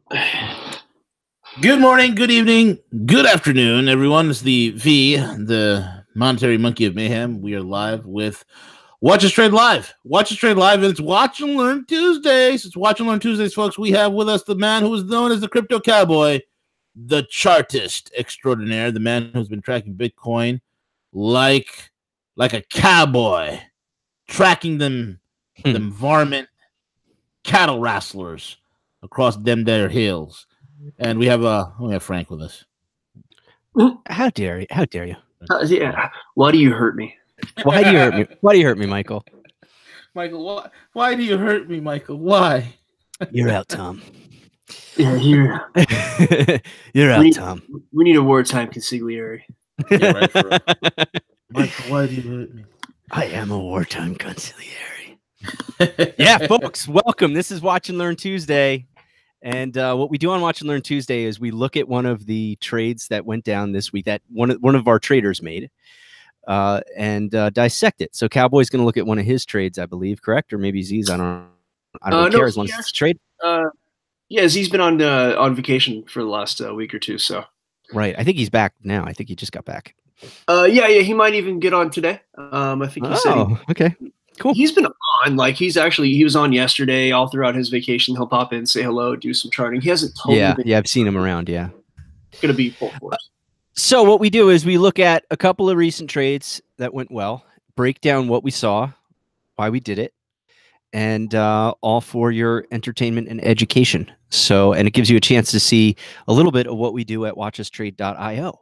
Good morning, good evening, good afternoon, everyone. It's the Monetary Monkey of Mayhem. We are live with Watch Us Trade Live. Watch Us Trade Live, and it's Watch and Learn Tuesdays. It's Watch and Learn Tuesdays, folks. We have with us the man who is known as the Crypto Cowboy, the chartist extraordinaire, the man who's been tracking Bitcoin like a cowboy, tracking them varmint cattle rustlers across them there hills. And we have Frank with us. How dare you? How dare you? Yeah. Why do you hurt me? Why do you hurt me? Why do you hurt me, Michael? Michael, why do you hurt me, Michael? Why? You're out, Tom. Yeah, you're out, Tom. We need a wartime consigliere. Yeah, right, for real. Michael, why do you hurt me? I am a wartime consigliere. Yeah, folks, welcome. This is Watch and Learn Tuesday. And what we do on Watch and Learn Tuesday is we look at one of the trades that went down this week that one of our traders made and dissect it. So Cowboy's going to look at one of his trades, I believe, correct? Or maybe Z's. I don't really care as long as it's a trade. Yeah, Z's been on vacation for the last week or two. So right, I think he's back now. I think he just got back. Yeah, he might even get on today. I think he said. Okay. Cool. He's been on, like he was on yesterday, all throughout his vacation. He'll pop in, say hello, do some charting. He hasn't told me. Yeah, I've seen him around. Yeah, gonna be full force. So what we do is we look at a couple of recent trades that went well, break down what we saw, why we did it, and all for your entertainment and education. So, and it gives you a chance to see a little bit of what we do at watchustrade.io.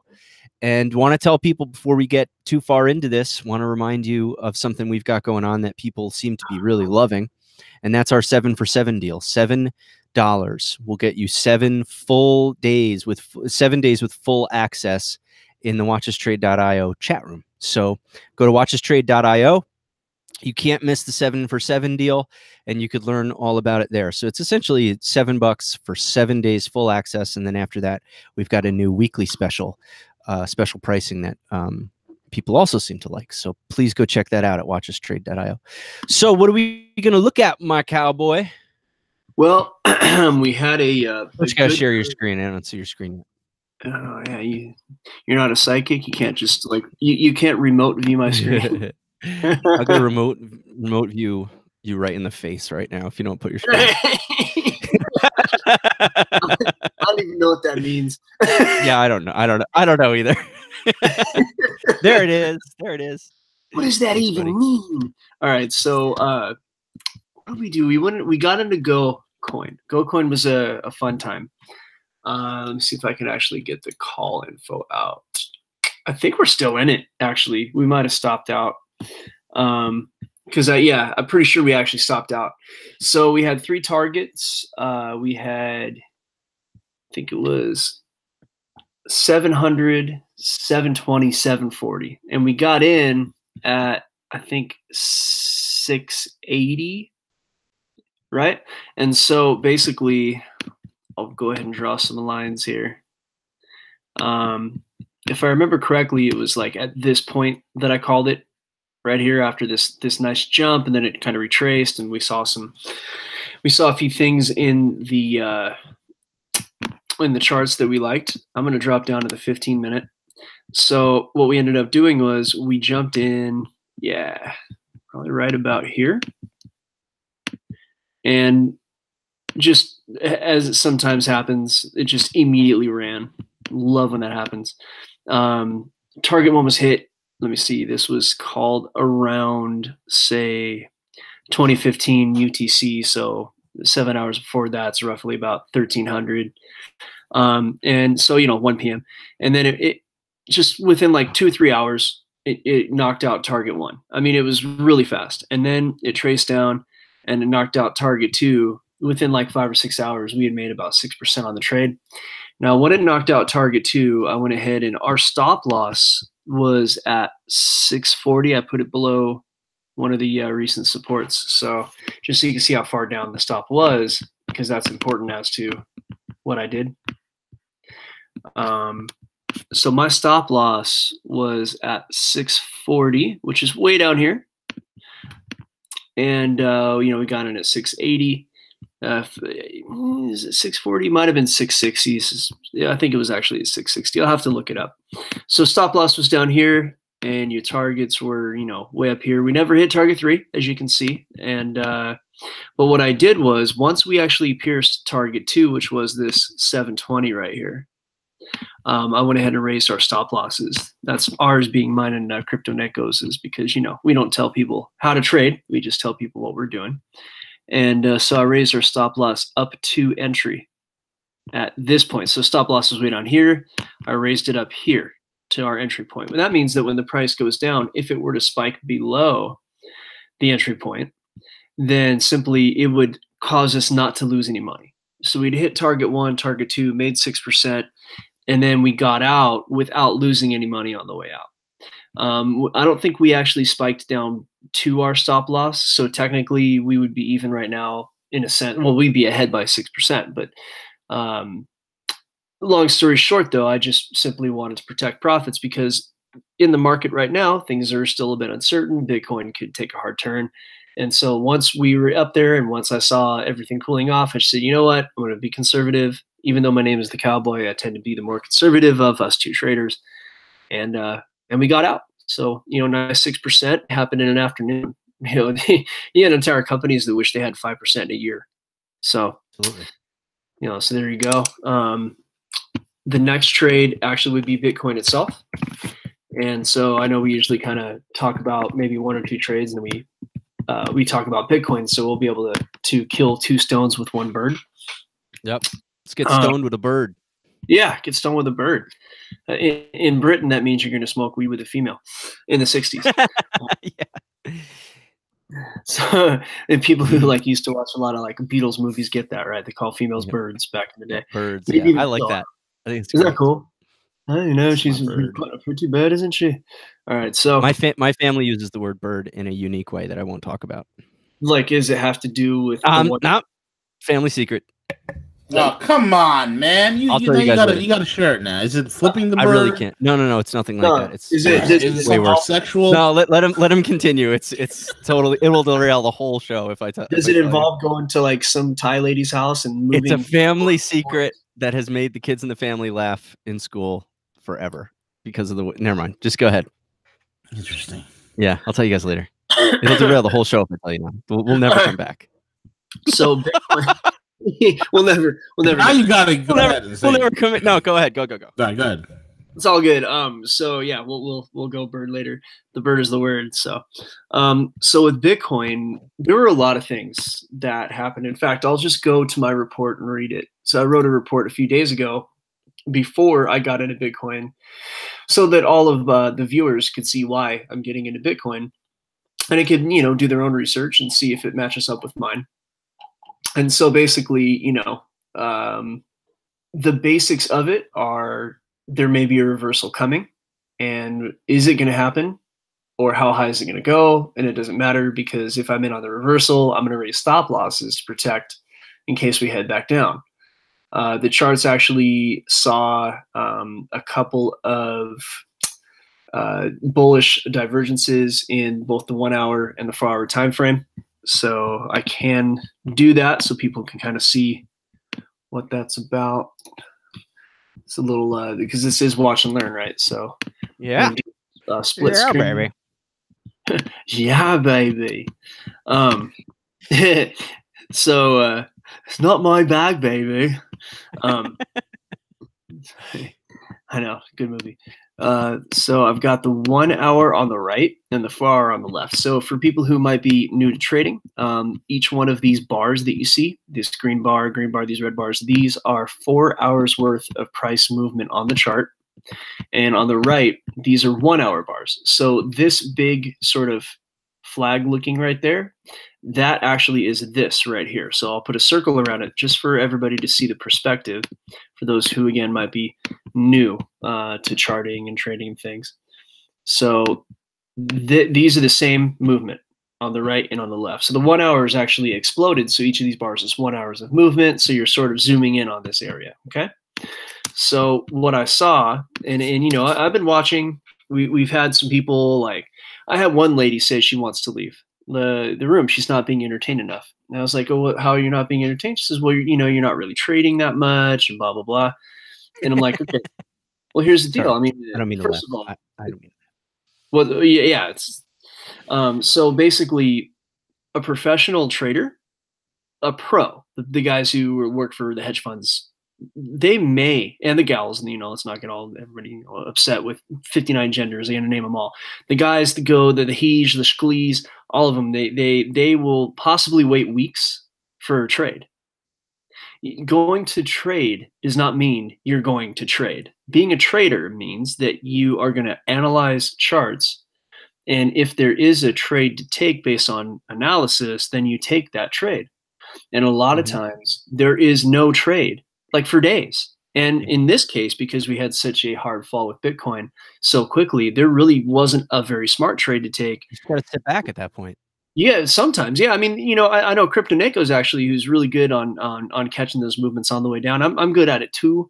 And want to tell people before we get too far into this, want to remind you of something we've got going on that people seem to be really loving. And that's our 7 for 7 deal. $7 will get you 7 days with full access in the watchustrade.io chat room. So go to watchustrade.io. You can't miss the 7 for 7 deal, and you could learn all about it there. So it's essentially $7 for 7 days full access. And then after that, we've got a new weekly special pricing that people also seem to like. So please go check that out at watchustrade.io. So what are we going to look at, my cowboy? Well, we had you got to share your screen. I don't see your screen yet. Oh yeah, you're not a psychic. You can't just you can't remote view my screen. I'll go remote view you right in the face right now if you don't put your screen. I don't even know what that means. Yeah, I don't know either. There it is. What does that even mean? All right, so what did we do? We got into GoCoin. GoCoin was a fun time. Let me see if I can actually get the call info out. I think we're still in it. Actually, we might have stopped out. Because I'm pretty sure we actually stopped out. So we had 3 targets. We had, I think it was 700, 720, 740, and we got in at I think 680, right? And so basically, I'll go ahead and draw some lines here. If I remember correctly, it was like at this point that I called it. Right here after this nice jump, and then it kind of retraced, and we saw a few things in the charts that we liked. I'm going to drop down to the 15-minute. So what we ended up doing was we jumped in, probably right about here, and just as it sometimes happens, it just immediately ran. Love when that happens. Target one was hit. Let me see, this was called around, say, 2015 UTC, so 7 hours before that's roughly about 1300. And so, 1 p.m. And then it just within like 2 or 3 hours, it knocked out target 1. I mean, it was really fast. And then it traced down and it knocked out target 2. Within like 5 or 6 hours, we had made about 6% on the trade. Now, when it knocked out target 2, I went ahead and our stop loss was at 640. I put it below one of the recent supports. So just so you can see how far down the stop was, because that's important as to what I did. So my stop loss was at 640, which is way down here. And, we got in at 680. is it 640? Might have been 660. Yeah, I think it was actually 660. I'll have to look it up. So stop loss was down here, and your targets were, way up here. We never hit target 3, as you can see. And but what I did was, once we actually pierced target 2, which was this 720 right here, I went ahead and raised our stop losses. That's ours being mine and CryptoNetGo's, is because, we don't tell people how to trade. We just tell people what we're doing. And so I raised our stop loss up to entry at this point. So stop loss was way down here. I raised it up here to our entry point. But that means that when the price goes down, if it were to spike below the entry point, then simply it would cause us not to lose any money. So we'd hit target 1, target 2, made 6%, and then we got out without losing any money on the way out. I don't think we actually spiked down to our stop loss. So technically we would be even right now in a sense. Well, we'd be ahead by 6%. But long story short, though, I just simply wanted to protect profits because in the market right now, things are still a bit uncertain. Bitcoin could take a hard turn. And so once we were up there and once I saw everything cooling off, I said, you know what, I'm going to be conservative. Even though my name is the Cowboy, I tend to be the more conservative of us two traders. And we got out. So, nice 6% happened in an afternoon. You had entire companies that wish they had 5% in a year. So, Absolutely. So there you go. The next trade actually would be Bitcoin itself. And so I know we usually kind of talk about maybe 1 or 2 trades, and then we talk about Bitcoin. So we'll be able to kill 2 stones with 1 bird. Yep. Let's get stoned with a bird. Yeah, get stoned with a bird. In Britain, that means you're going to smoke weed with a female in the 60s. Yeah. So, and people who used to watch a lot of Beatles movies get that, right? They call females birds back in the day. Birds. Maybe Yeah, I like that. I think it's Isn't that cool? She's a pretty bird, isn't she? All right, so my family uses the word bird in a unique way that I won't talk about. Does it have to do with not family secret? Oh, come on, man! You got a shirt now. Is it flipping the bird? I really can't. No, it's nothing like that. It's is it way worse. Sexual? No, let him continue. It's totally, it will derail the whole show if I tell. Does it involve going to some Thai lady's house and moving? It's a family secret that has made the kids in the family laugh in school forever because of the. Never mind. Just go ahead. Interesting. Yeah, I'll tell you guys later. It'll derail the whole show if I tell you now. We'll never come back. So Bitcoin. we'll never. Now you gotta go ahead. We'll never commit. No, go ahead. Go. All right, go ahead. It's all good. So yeah, we'll go bird later. The bird is the word. So, so with Bitcoin, there were a lot of things that happened. In fact, I'll just go to my report and read it. So I wrote a report a few days ago before I got into Bitcoin, so that all of the viewers could see why I'm getting into Bitcoin, and it could do their own research and see if it matches up with mine. And so basically, the basics of it are there may be a reversal coming. And is it going to happen? Or how high is it going to go? And it doesn't matter because if I'm in on the reversal, I'm going to raise stop losses to protect in case we head back down. The charts actually saw a couple of bullish divergences in both the 1 hour and the 4 hour time frame. So I can do that so people can kind of see what that's about. It's a little because this is watch and learn, right? So yeah, split screen, baby. Yeah, baby. So it's not my bag, baby. I know, good movie. So I've got the 1 hour on the right and the 4 hour on the left. So for people who might be new to trading, each one of these bars that you see, this green bar, these red bars, these are 4 hours worth of price movement on the chart. And on the right, these are 1 hour bars. So this big sort of flag looking right there, that actually is this right here. So I'll put a circle around it just for everybody to see the perspective for those who, again, might be new to charting and trading and things. So these are the same movement on the right and on the left. So the 1 hour is actually exploded. So each of these bars is 1 hour of movement. So you're sort of zooming in on this area. Okay. So what I saw, and I've been watching, we've had some people I had one lady say she wants to leave. the room. She's not being entertained enough. And I was like, oh, how are you not being entertained? She says, well, you're not really trading that much and blah, blah, blah. And I'm like, okay, well, here's the deal. Sorry, I mean, I don't mean to laugh. first of all, I don't mean. well, yeah, it's so basically a professional trader, a pro, the guys who work for the hedge funds, they may, and the gals, and let's not get all everybody upset with 59 genders. I'm gonna name them all. The guys that go, the hege, the schlees, all of them, they will possibly wait weeks for a trade. Going to trade does not mean you're going to trade. Being a trader means that you are going to analyze charts, and if there is a trade to take based on analysis, then you take that trade. And a lot of times there is no trade, like for days. And in this case, because we had such a hard fall with Bitcoin so quickly, there really wasn't a very smart trade to take. You just got to sit back at that point. Yeah, sometimes. Yeah, I mean, I know Kryptonako's actually who's really good on catching those movements on the way down. I'm good at it too.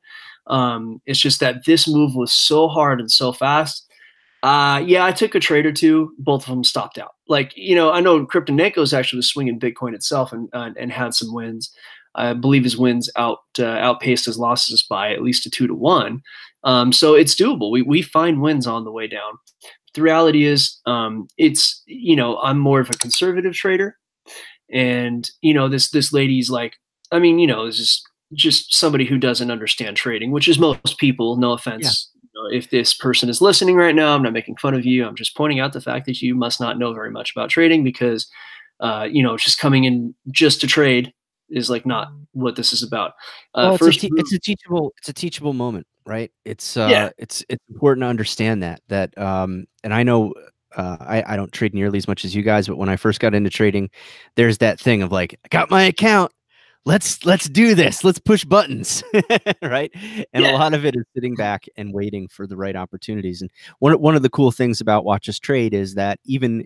It's just that this move was so hard and so fast. Yeah, I took a trade or two. Both of them stopped out. Like, I know Kryptonako's actually was swinging Bitcoin itself and had some wins. I believe his wins outpaced his losses by at least a 2-to-1. So it's doable. We find wins on the way down. The reality is, it's, I'm more of a conservative trader, and, this lady's like, I mean, it's just somebody who doesn't understand trading, which is most people, no offense. Yeah. If this person is listening right now, I'm not making fun of you. I'm just pointing out the fact that you must not know very much about trading because, just coming in just to trade is like not what this is about. Well, it's a teachable moment, right? It's important to understand that and I know I don't trade nearly as much as you guys, but when I first got into trading, there's that thing of like, I got my account, let's do this, let's push buttons, right? And a lot of it is sitting back and waiting for the right opportunities. And one of the cool things about Watch Us Trade is that even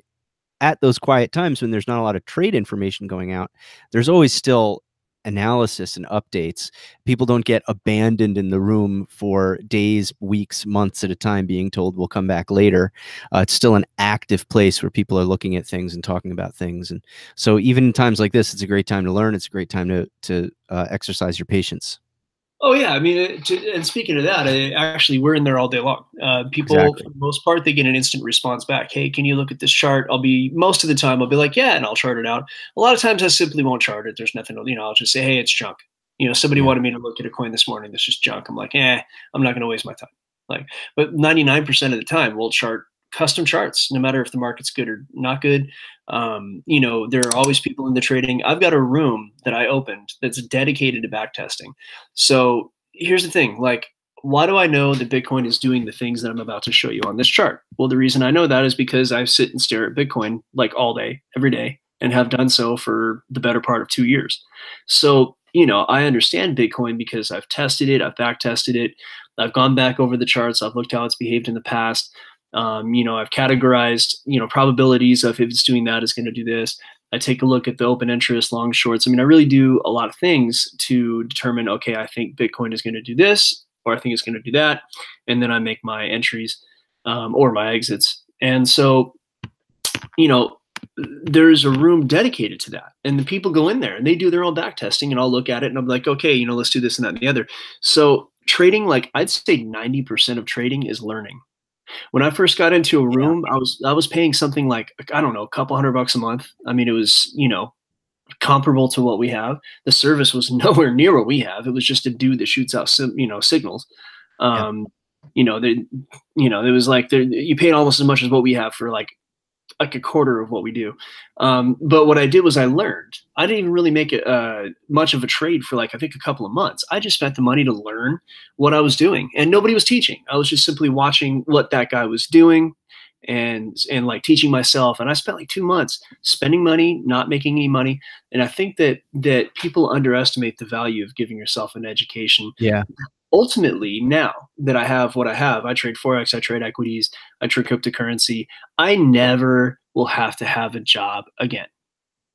at those quiet times when there's not a lot of trade information going out, there's always still analysis and updates. People don't get abandoned in the room for days, weeks, months at a time being told we'll come back later. It's still an active place where people are looking at things and talking about things. And so even in times like this, it's a great time to learn. It's a great time to exercise your patience. Oh yeah, I mean, and speaking of that, actually, we're in there all day long. People, for the most part, they get an instant response back. Hey, can you look at this chart? Most of the time, I'll be like, yeah, and I'll chart it out. A lot of times, I simply won't chart it. There's nothing, I'll just say, hey, it's junk. Somebody wanted me to look at a coin this morning that's just junk. I'm like, I'm not going to waste my time. But 99% of the time, we'll chart custom charts, no matter if the market's good or not good. There are always people in the trading. I've got a room that I opened that's dedicated to back testing. So here's the thing, why do I know that Bitcoin is doing the things that I'm about to show you on this chart? Well, the reason I know that is because I sit and stare at Bitcoin all day, every day, and have done so for the better part of 2 years. So, I understand Bitcoin because I've tested it, I've back tested it, I've gone back over the charts, I've looked how it's behaved in the past. I've categorized, probabilities of if it's doing that, it's going to do this. I take a look at the open interest, long shorts. I mean, I really do a lot of things to determine, okay, I think Bitcoin is going to do this, or I think it's going to do that. And then I make my entries or my exits. And so, there's a room dedicated to that. And the people go in there and they do their own back testing, and I'll look at it and I'm like, okay, let's do this and that and the other. So trading, I'd say 90% of trading is learning. When I first got into a room, I was paying something like, I don't know, a couple $100 a month. I mean, it was, comparable to what we have. The service was nowhere near what we have. It was just a dude that shoots out, signals. It was like you paid almost as much as what we have for like a quarter of what we do. But what I did was I learned. I didn't even really make it much of a trade for I think a couple of months. I just spent the money to learn what I was doing, and nobody was teaching. I was just simply watching what that guy was doing and teaching myself. And I spent 2 months spending money, not making any money. And I think that people underestimate the value of giving yourself an education. Yeah. Ultimately, now that I have what I have, I trade Forex, I trade equities, I trade cryptocurrency. I never will have to have a job again.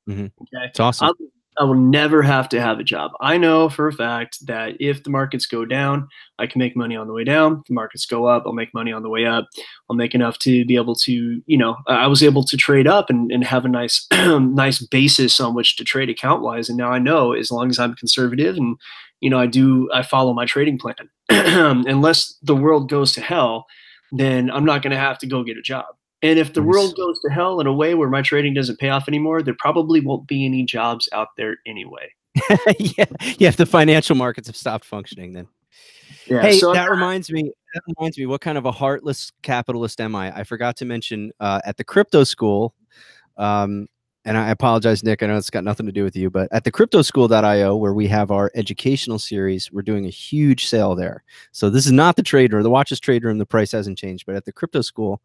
Mm-hmm. Okay? It's awesome. I will never have to have a job. I know for a fact that if the markets go down, I can make money on the way down. If the markets go up, I'll make money on the way up. I'll make enough to be able to, I was able to trade up and have a nice, nice basis on which to trade account wise. And now I know as long as I'm conservative and, I follow my trading plan, unless the world goes to hell, then I'm not going to have to go get a job. And if the world goes to hell in a way where my trading doesn't pay off anymore, there probably won't be any jobs out there anyway. Yeah, if the financial markets have stopped functioning, then. Yeah, hey, so that reminds me. What kind of a heartless capitalist am I? I forgot to mention at the crypto school, and I apologize, Nick. I know it's got nothing to do with you, but at the cryptoschool.io, where we have our educational series, we're doing a huge sale there. So this is not the trader, the Watches Trade Room. The price hasn't changed, but at the crypto school,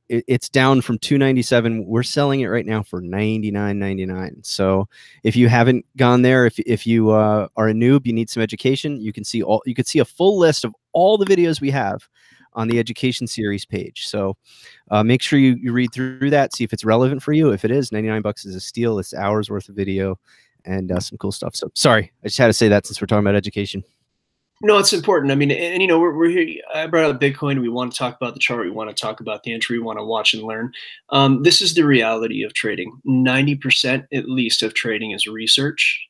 it's down from $297. We're selling it right now for $99.99. So if you haven't gone there, if you are a noob, you need some education, you can see a full list of all the videos we have on the education series page. So make sure you read through that, see if it's relevant for you. If it is, $99 is a steal. It's hours worth of video and some cool stuff. So sorry, I just had to say that since we're talking about education. No, it's important. I mean, and we're here. I brought up Bitcoin. We want to talk about the chart. We want to talk about the entry. We want to watch and learn. This is the reality of trading. 90% at least of trading is research,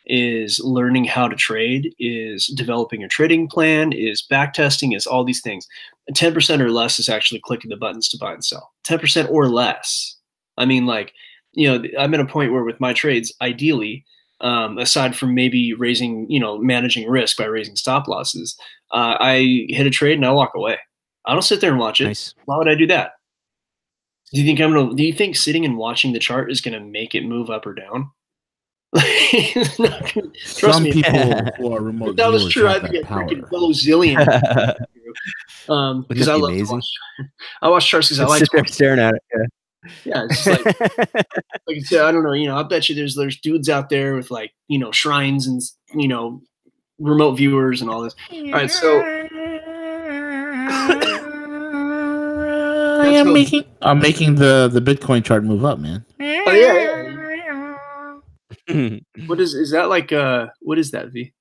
is learning how to trade, is developing a trading plan, is back testing, is all these things. 10% or less is actually clicking the buttons to buy and sell. 10% or less. I mean, I'm at a point where with my trades, ideally, aside from maybe managing risk by raising stop losses, I hit a trade and I walk away. I don't sit there and watch it. Nice. Why would I do that? Do you think sitting and watching the chart is going to make it move up or down? Some people who are remote that was true. I'd be a freaking zillion. Because I love to watch. I watch charts because I like sit there staring at it. Yeah. Yeah, it's just like I said, I don't know. I bet you there's dudes out there with shrines and remote viewers and all this. All right, so I'm making the Bitcoin chart move up, man. Oh yeah. What is that like? What is that, V?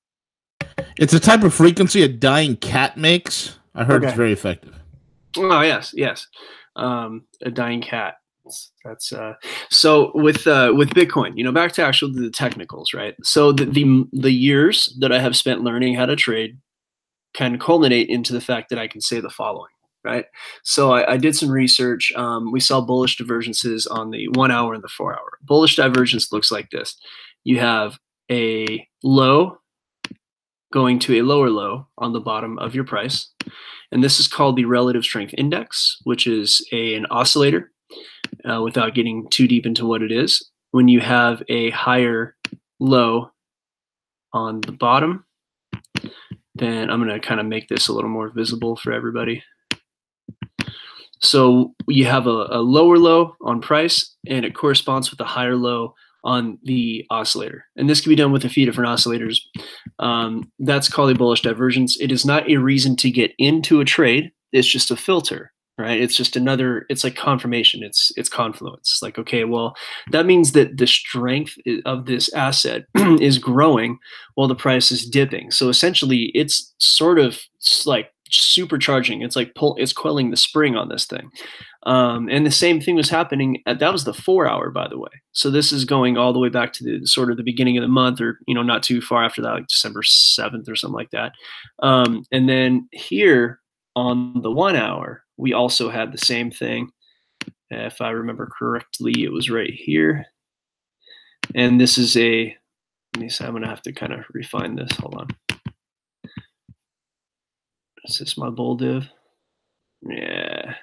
It's a type of frequency a dying cat makes. I heard it's very effective. Oh yes. A dying cat. That's so with Bitcoin, back to actually the technicals, right? So the years that I have spent learning how to trade kind of culminate into the fact that I can say the following, right? So I did some research. We saw bullish divergences on the 1 hour and the 4 hour. Bullish divergence looks like this. You have a low going to a lower low on the bottom of your price. And this is called the relative strength index, which is an oscillator. Without getting too deep into what it is, when you have a higher low on the bottom, then I'm going to kind of make this a little more visible for everybody. So you have a lower low on price, and it corresponds with a higher low on the oscillator. And this can be done with a few different oscillators. That's called a bullish divergence. It is not a reason to get into a trade. It's just a filter. Right? It's just it's like confirmation. It's confluence. It's like, okay, well, that means that the strength of this asset is growing while the price is dipping. So essentially it's sort of like supercharging. It's like it's coiling the spring on this thing. And the same thing was happening that was the 4 hour, by the way. So this is going all the way back to the beginning of the month, or, not too far after that, like December 7th or something like that. And then here on the 1 hour, we also had the same thing. If I remember correctly, it was right here. And this is let me see, I'm going to have to kind of refine this. Hold on. Is this my bull div? Yeah.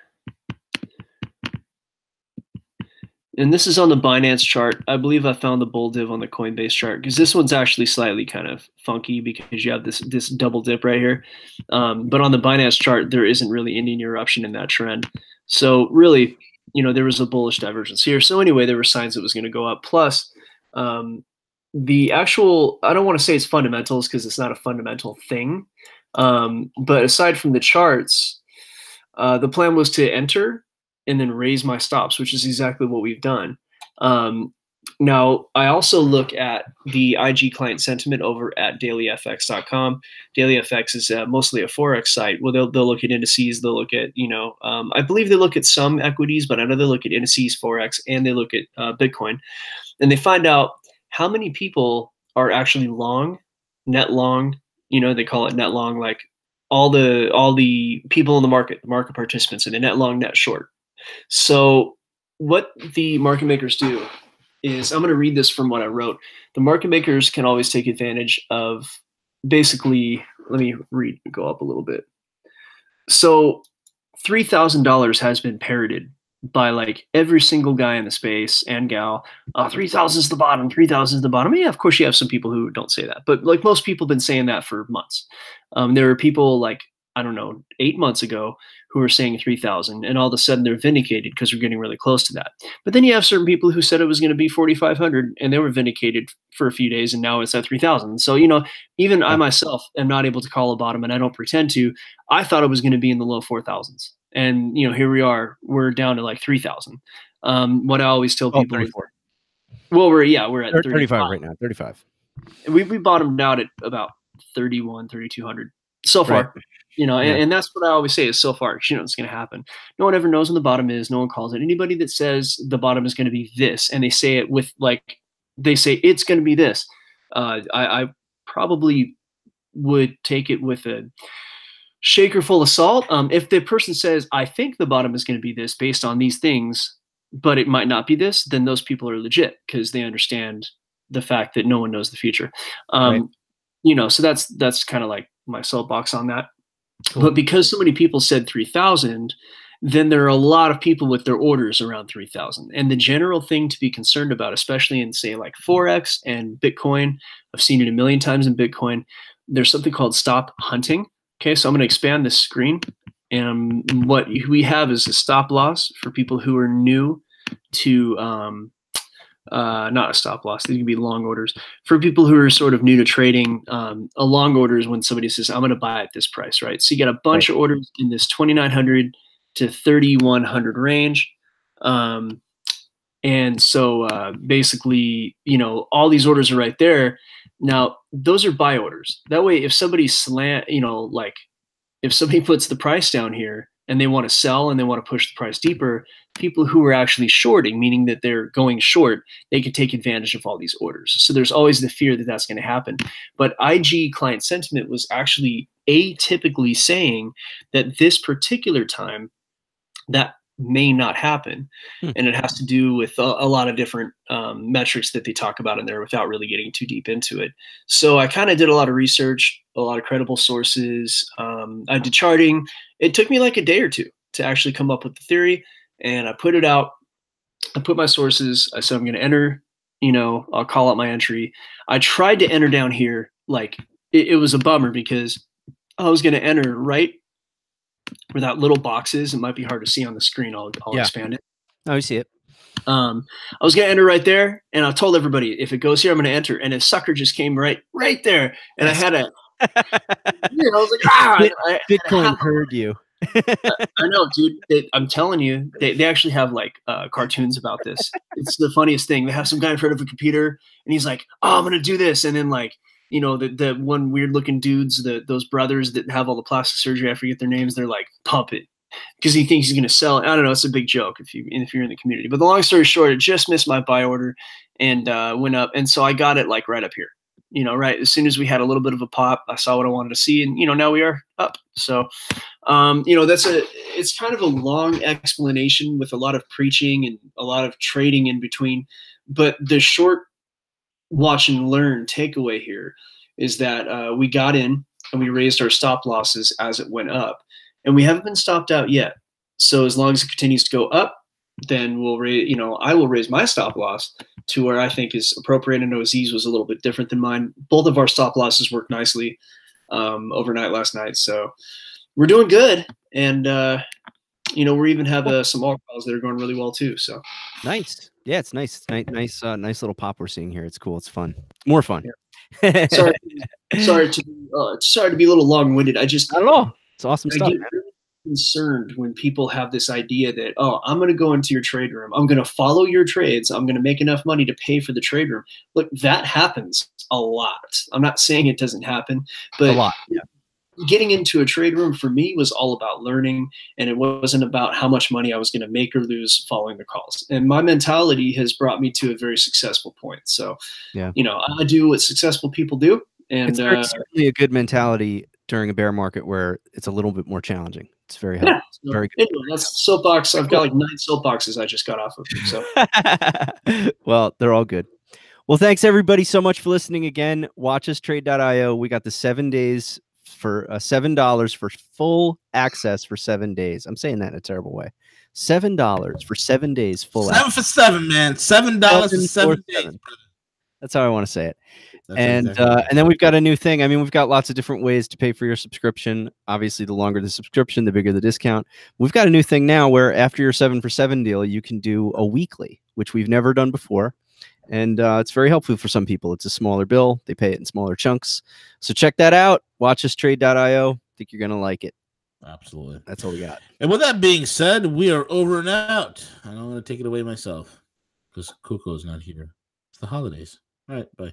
And this is on the Binance chart. I believe I found the bull div on the Coinbase chart, because this one's actually slightly kind of funky because you have this double dip right here. But on the Binance chart, there isn't really any eruption in that trend. So really, there was a bullish divergence here. So anyway, there were signs it was going to go up. Plus, the actual, I don't want to say it's fundamentals because it's not a fundamental thing. But aside from the charts, the plan was to enter and then raise my stops, which is exactly what we've done. Now, I also look at the IG client sentiment over at dailyfx.com. DailyFX is mostly a Forex site. Well, they'll look at indices. They'll look at, I believe they look at some equities, but I know they look at indices, Forex, and they look at Bitcoin. And they find out how many people are actually long, net long, they call it net long, like all the people in the market participants, and a net long, net short. So what the market makers do is, I'm going to read this from what I wrote. The market makers can always take advantage of, basically, let me go up a little bit. So $3,000 has been parroted by like every single guy in the space and gal. 3,000 is the bottom, 3,000 is the bottom. Yeah, of course you have some people who don't say that, but like most people have been saying that for months. There are people like, I don't know, 8 months ago who were saying 3,000, and all of a sudden they're vindicated because we're getting really close to that. But then you have certain people who said it was going to be 4,500, and they were vindicated for a few days, and now it's at 3,000. So, even I myself am not able to call a bottom, and I don't pretend to. I thought it was going to be in the low 4,000s. And, here we are, we're down to like 3,000. What I always tell people is, well, we're at 35 right now, 35. We bottomed out at about 31, 3,200 so far. Right. And that's what I always say is so far, it's going to happen. No one ever knows when the bottom is. No one calls it. Anybody that says the bottom is going to be this, and they say it with they say it's going to be this, I probably would take it with a shaker full of salt. If the person says, I think the bottom is going to be this based on these things, but it might not be this, then those people are legit because they understand the fact that no one knows the future. Right. So that's kind of like my soapbox on that. Cool. But because so many people said 3,000, then there are a lot of people with their orders around 3,000. And the general thing to be concerned about, especially in say like Forex and Bitcoin, I've seen it a million times in Bitcoin, there's something called stop hunting. Okay, so I'm going to expand this screen. And what we have is a stop loss for people who are new to, not a stop loss, these can be long orders. For people who are sort of new to trading, a long order is when somebody says, I'm going to buy at this price, right? So you got a bunch of orders in this 2,900 to 3,100 range. And so basically, all these orders are right there. Now, those are buy orders. That way, if somebody if somebody puts the price down here and they want to sell and they want to push the price deeper, people who are actually shorting, meaning that they're going short, they can take advantage of all these orders. So there's always the fear that that's going to happen. But IG client sentiment was actually atypically saying that this particular time that may not happen. And it has to do with a lot of different metrics that they talk about in there without really getting too deep into it. So I kind of did a lot of research, a lot of credible sources. I did charting. It took me like a day or two to actually come up with the theory, and I put it out. I put my sources. I said, I'm going to enter, I'll call out my entry. I tried to enter down here. Like it was a bummer because I was going to enter right without little boxes. It might be hard to see on the screen. I'll expand it. Oh, you see it. I was going to enter right there, and I told everybody, if it goes here, I'm going to enter. And a sucker just came right there. And yes. I had a, I was like, Bitcoin heard you. I know, dude. I'm telling you, they actually have like cartoons about this. It's the funniest thing. They have some guy in front of a computer, and he's like, oh, I'm going to do this. And then like, the one weird looking dudes, those brothers that have all the plastic surgery, I forget their names, they're like, pump it, because he thinks he's going to sell it. I don't know. It's a big joke if you're in the community. But the long story short, it just missed my buy order and went up. And so I got it like right up here, right as soon as we had a little bit of a pop, I saw what I wanted to see, and now we are up. So it's kind of a long explanation with a lot of preaching and a lot of trading in between. But the short watch and learn takeaway here is that we got in and we raised our stop losses as it went up, and we haven't been stopped out yet. So as long as it continues to go up, then we'll I will raise my stop loss to where I think is appropriate. I know Z's was a little bit different than mine. Both of our stop losses worked nicely overnight last night, so we're doing good. And we even have some all calls that are going really well too. So nice. Yeah, it's nice. Nice little pop we're seeing here. It's cool. It's fun. More fun. Yeah. Sorry to be a little long-winded. I don't know. It's awesome stuff. concerned when people have this idea that, oh, I'm going to go into your trade room. I'm going to follow your trades. I'm going to make enough money to pay for the trade room. Look, that happens a lot. I'm not saying it doesn't happen, but A lot. Yeah. getting into a trade room for me was all about learning, and it wasn't about how much money I was going to make or lose following the calls. And my mentality has brought me to a very successful point. So, Yeah. I do what successful people do. And It's certainly a good mentality during a bear market where it's a little bit more challenging. It's very helpful. So Very good. anyway, that's soapbox. I've got like 9 soapboxes I just got off of. So Well, they're all good. Well, thanks everybody so much for listening again. WatchUsTrade.io. We got the 7 days for $7 for full access for 7 days. I'm saying that in a terrible way. $7 for 7 days full access. 7 for 7, man. $7 for 7 days, brother. That's how I want to say it. That's And exactly right. and then we've got a new thing. I mean, we've got lots of different ways to pay for your subscription. Obviously, the longer the subscription, the bigger the discount. We've got a new thing now where after your 7 for 7 deal, you can do a weekly, which we've never done before. And it's very helpful for some people. It's a smaller bill. They pay it in smaller chunks. So check that out. WatchUsTrade.io. I think you're going to like it. Absolutely. That's all we got. And with that being said, we are over and out. And I'm going to take it away myself because Coco's not here. It's the holidays. All right. Bye.